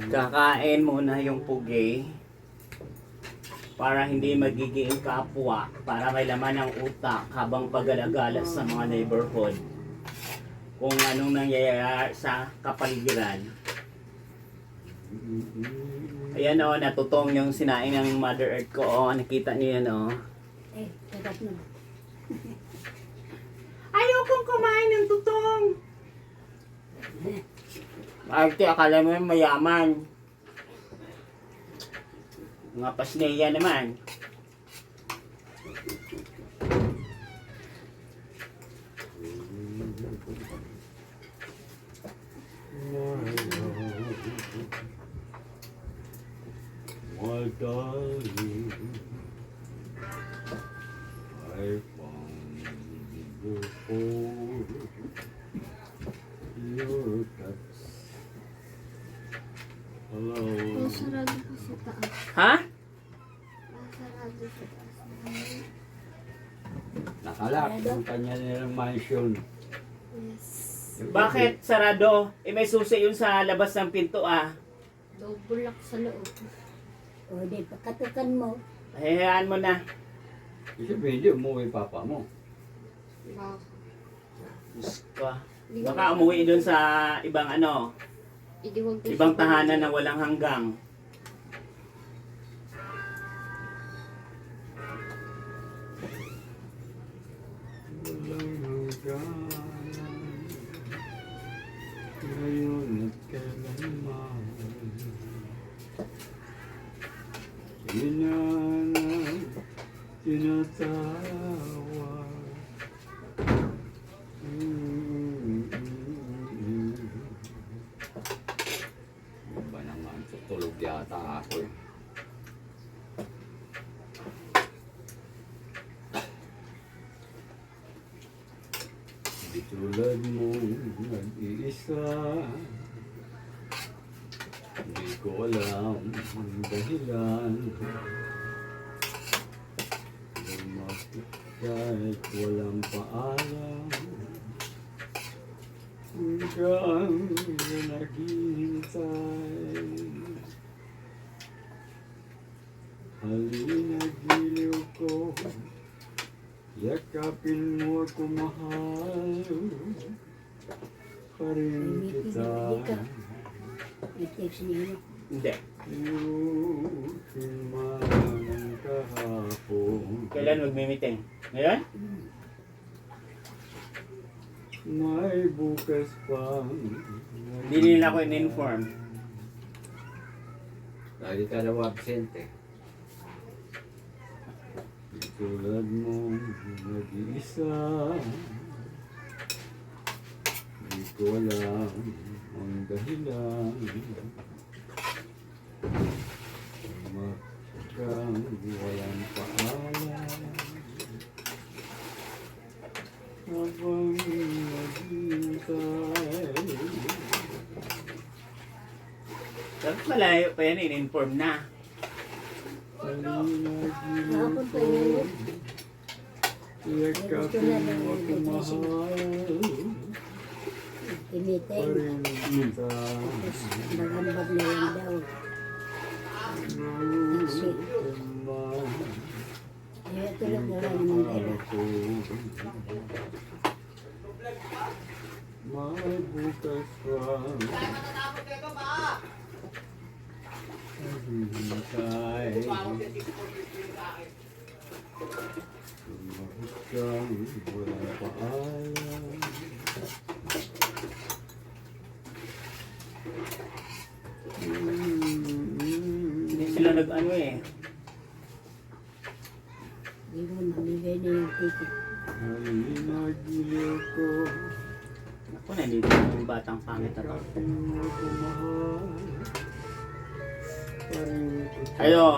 Kakain muna yung pugi para hindi magiging kapwa, para may laman ng utak habang pag-alagala sa mga neighborhood kung anong nangyayari sa kapaligiran. Ayan o, natutong yung sinaing ng Mother Earth ko. O, nakita niyo yan o. Tagat na. Ayokong kumain ng tutong. Arte, akala mo yung mayaman. Mga pasneya naman. My darling, I found before your touch. Hello. Masarado ko sa taas. Ha? Masarado sa taas. Nakalak ang kanya nilang mansion. Yes. Bakit sarado? Eh may susi yun sa labas ng pinto ah. Double lock sa loob. O, di, pagkatukan mo. Hayaan mo na. Kasi hindi umuwi papa mo. Baka. Diyos ko. Baka umuwi dun sa ibang ano, Idiwag ko ibang sa- tahanan na walang hanggang. Walang hanggan. Ngayon at kailanman. Sinanay, tinatawa. Ba naman, tutulog yata ako eh. Di tulad mo nag-iisa. Hindi ko alam ang dahilan. Lumapit kahit walang paalam. Hanggang naghihintay. Halina giliw ko. Yakapin mo ako mahal. Pa rin kita. I-text niyo. Hindi. Yukin man ang kahapon. Kailan magmi-meeting? Ngayon? May bukas pa. Hindi nila ako in-inform. Lagi ka daw absente. Di tulad mo nag-iisa. Di ko alam ang dahilan. Makang walang paalam. Habang naghihintay. Dapat malayo pa yan, in-inform na. Kahapon pa yun. Yakapin mo ako mahal. Imitin. Parin kita. Magambag na lang daw. Yukin man Kaya tulog na lang ang naman tayo. kahapon. May bukas pa. Naghihintay. Tumahit kang walang paalam. Hindi sila nag-ano eh. Di mo mamigay na yung ticket. Halina giliw ko. Ako, nandito yung batang pangit na to. Yakapin mo ako mahal. Parin kita. Ayo.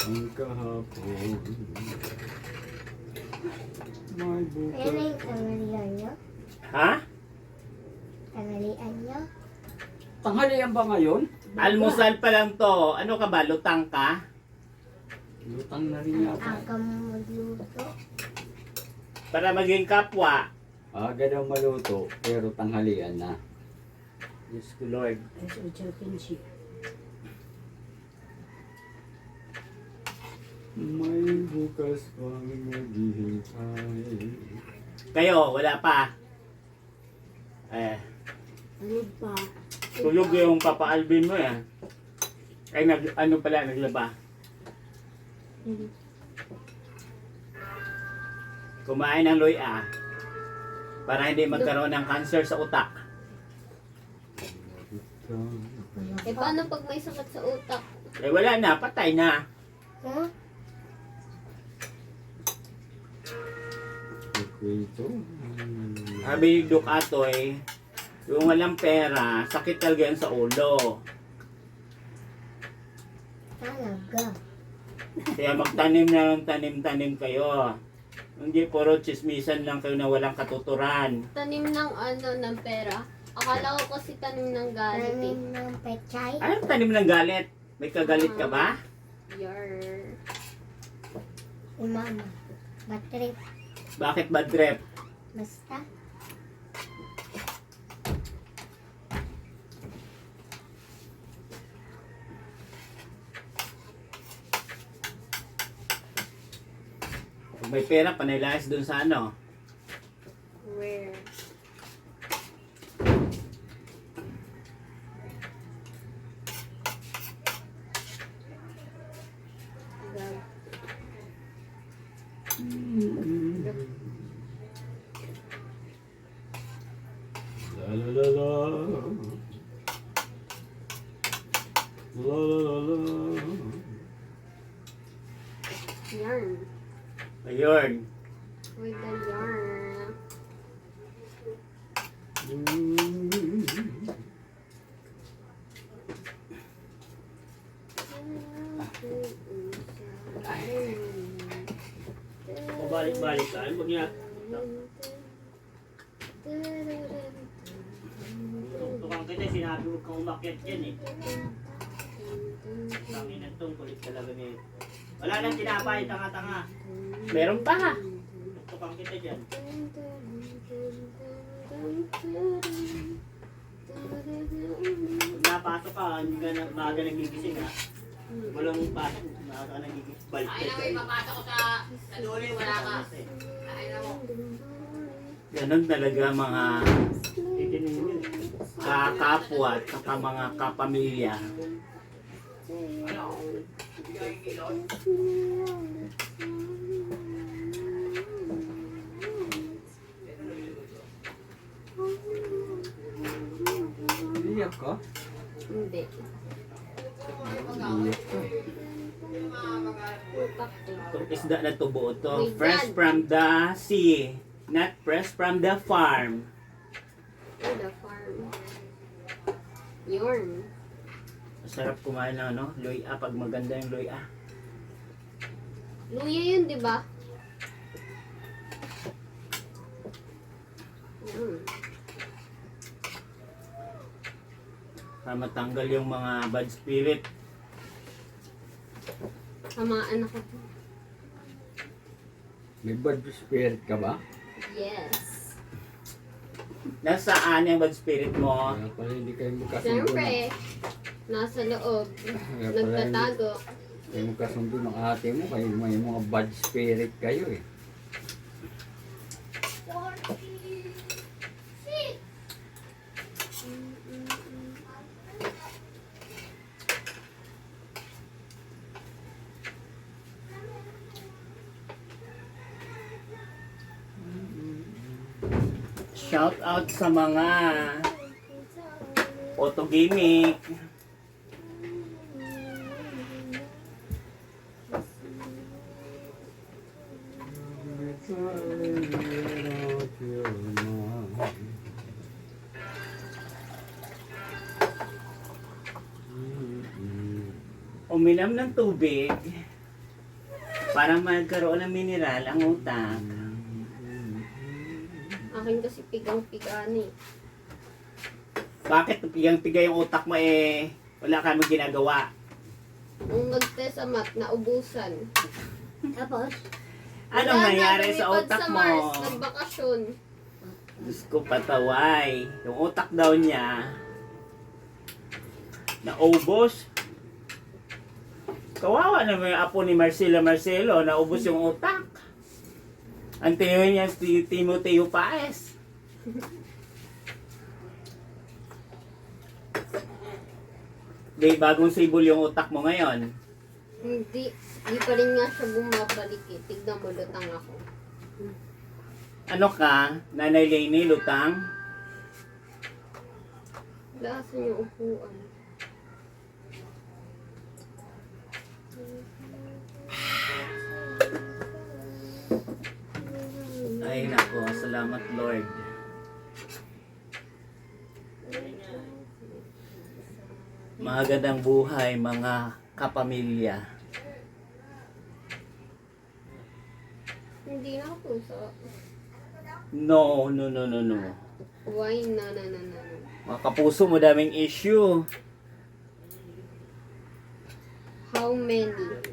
Ang kahapon. May bukas. yung tanghalian nyo? Ha? Tanghalian nyo? Tanghalian ba ngayon? Almusal pa lang to. Ano ka ba? Lutang ka? Lutang na rin yata. Aga mo magluto. Para maging kapwa. Aga daw maluto, pero tanghalian na. Diyos ko Lord. Ay, so, chokin siya. May bukas pang maghihintay. Kayo, wala pa. Ano pa? Tulog yung Papa Alvin mo eh. Ay, ano pala, naglaba. Kumain ng loya para hindi magkaroon ng cancer sa utak. Eh, paano pag may sakit sa utak? Eh, wala na, patay na. Huh? Ito. Sabi ni Doc Atoy, yung walang pera, sakit talaga yan sa ulo. Talaga. Kaya magtanim na ng tanim-tanim kayo. Hindi puro chismisan lang kayo na walang katuturan. Tanim ng ano, ng pera. Akala ko kasi tanim ng galit eh. Tanim ng pechay. Anong tanim ng galit? May kagalit ka ba? Yar. Umama. Batrip. Bakit bad trip? Basta. Pag may pera, panaylayas dun sa ano. Where? Gag. La la la la. La la la la. Yarn. Ayun. With the yarn. Pabalik-balik ka. Huwag niya. Tukang kita, sinabi huwag kang umakyat dyan eh. Tangin na itong kulit talaga niya. Wala nang tinapay, tanga-tanga. Meron pa. Tukang kita dyan. Pag napasok ka, hindi ka na maaga nagigising ha. Walang pasok, maaga ka nagigising. Balik ka dyan. Papasok ko sa luli, wala ka. Ay na mo. Ganon talaga mga kakapwa at saka mga kapamilya. Ano? Bigay yung kilot. Iyak ka? Hindi. Iyak ka. Utak eh. Itong isda na tubo to, Wait, fresh yan. from the sea, not fresh from the farm. Oh, the farm. Yarn. Masarap kumain ng ano, loya pag maganda yung loya. Luya yun, di ba? Yarn. Para matanggal yung mga bad spirit. Hamaan ako. May bad spirit ka ba? Yes. Nasaan yung bad spirit mo? Kaya pala hindi kayo magkasundo. Siyempre, nasa loob. Kaya pala hindi Nagtatago. kayo magkasundo ng ate mo. Kayo may mga bad spirit kayo eh. Shout out sa mga photogamic. Uminom ng tubig para magkaroon ng mineral ang utak. Akin kasi pigang-pigaan eh. Bakit pigang-piga yung utak mo eh wala ka mo ginagawa? Nung nag-test sa math, naubusan. Tapos, Anong Wala na, nangyari sa lumipad utak sa mo? Mars, nagbakasyon. Diyos ko, pataway. Yung utak daw niya, naubos. Kawawa naman yung apo ni Marcelo, naubos yung utak. Ang tiyo niya, si Timoteo Paes. Di, bagong sibol yung utak mo ngayon. Hindi pa rin nga siya bumabalik eh. Tignan mo, lutang ako. Ano ka? Nanay Lainey, lutang? Lasan yung upuan. Ay nako, salamat Lord. Magandang buhay mga kapamilya. Hindi na ako sa... No. Why na. Mga kapuso mo daming issue. How many?